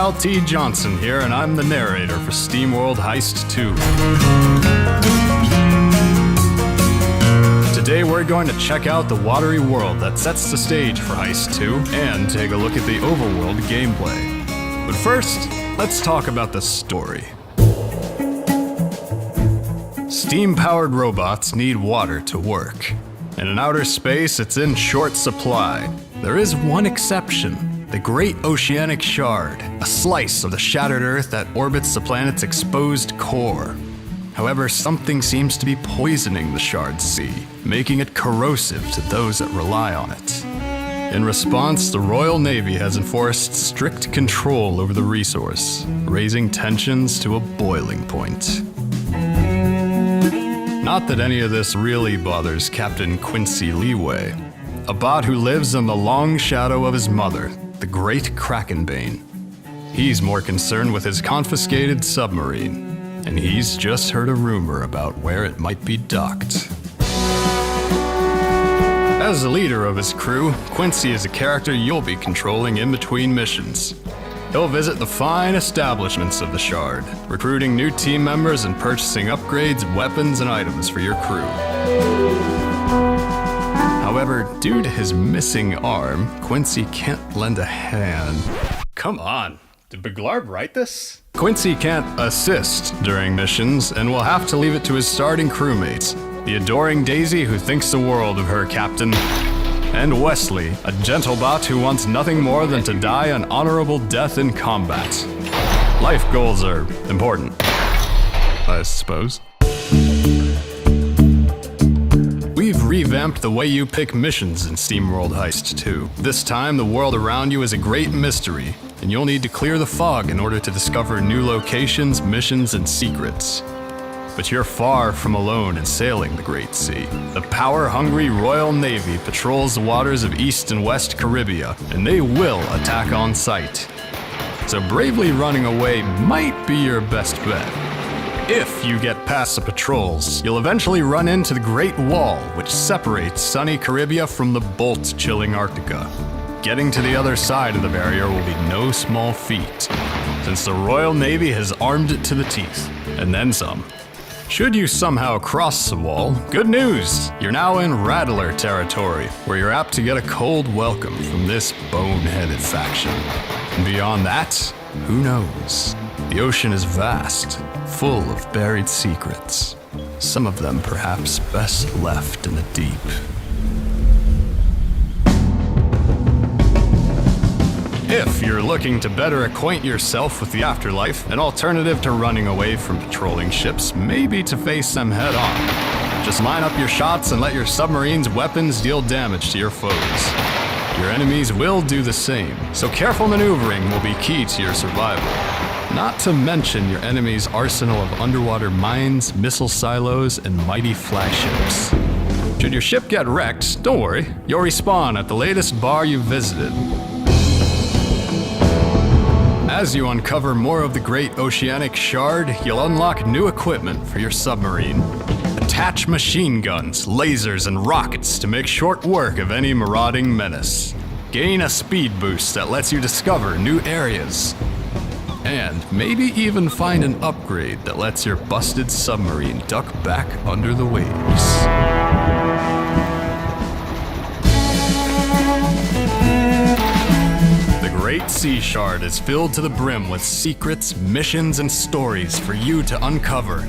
Kyle T. Johnson here, and I'm the narrator for SteamWorld Heist 2. Today we're going to check out the watery world that sets the stage for Heist 2, and take a look at the overworld gameplay. But first, let's talk about the story. Steam-powered robots need water to work, and in outer space it's in short supply. There is one exception. The Great Oceanic Shard, a slice of the shattered Earth that orbits the planet's exposed core. However, something seems to be poisoning the Shard's sea, making it corrosive to those that rely on it. In response, the Royal Navy has enforced strict control over the resource, raising tensions to a boiling point. Not that any of this really bothers Captain Quincy Leeway, a bot who lives in the long shadow of his mother, the Great Krakenbane. He's more concerned with his confiscated submarine, and he's just heard a rumor about where it might be docked. As the leader of his crew, Quincy is a character you'll be controlling in between missions. He'll visit the fine establishments of the Shard, recruiting new team members and purchasing upgrades, weapons, and items for your crew. However, due to his missing arm, Quincy can't lend a hand. Come on, did Beglarb write this? Quincy can't assist during missions and will have to leave it to his starting crewmates, the adoring Daisy who thinks the world of her captain, and Wesley, a gentle bot who wants nothing more than to die an honorable death in combat. Life goals are important, I suppose. We've revamped the way you pick missions in SteamWorld Heist 2. This time, the world around you is a great mystery, and you'll need to clear the fog in order to discover new locations, missions, and secrets. But you're far from alone in sailing the Great Sea. The power-hungry Royal Navy patrols the waters of East and West Caribia, and they will attack on sight. So bravely running away might be your best bet. If you get past the patrols, you'll eventually run into the Great Wall, which separates sunny Caribia from the bolt-chilling Arctica. Getting to the other side of the barrier will be no small feat, since the Royal Navy has armed it to the teeth, and then some. Should you somehow cross the wall, good news! You're now in Rattler territory, where you're apt to get a cold welcome from this boneheaded faction. And beyond that, who knows? The ocean is vast, full of buried secrets. Some of them perhaps best left in the deep. If you're looking to better acquaint yourself with the afterlife, an alternative to running away from patrolling ships may be to face them head on. Just line up your shots and let your submarine's weapons deal damage to your foes. Your enemies will do the same, so careful maneuvering will be key to your survival. Not to mention your enemy's arsenal of underwater mines, missile silos, and mighty flagships. Should your ship get wrecked, don't worry, you'll respawn at the latest bar you've visited. As you uncover more of the Great Oceanic Shard, you'll unlock new equipment for your submarine. Attach machine guns, lasers, and rockets to make short work of any marauding menace. Gain a speed boost that lets you discover new areas. And maybe even find an upgrade that lets your busted submarine duck back under the waves. The Great Sea Shard is filled to the brim with secrets, missions, and stories for you to uncover.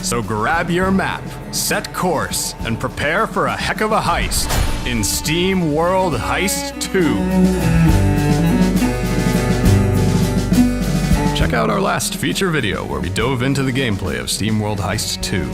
So grab your map, set course, and prepare for a heck of a heist in SteamWorld Heist 2. Check out our last feature video where we dove into the gameplay of SteamWorld Heist 2.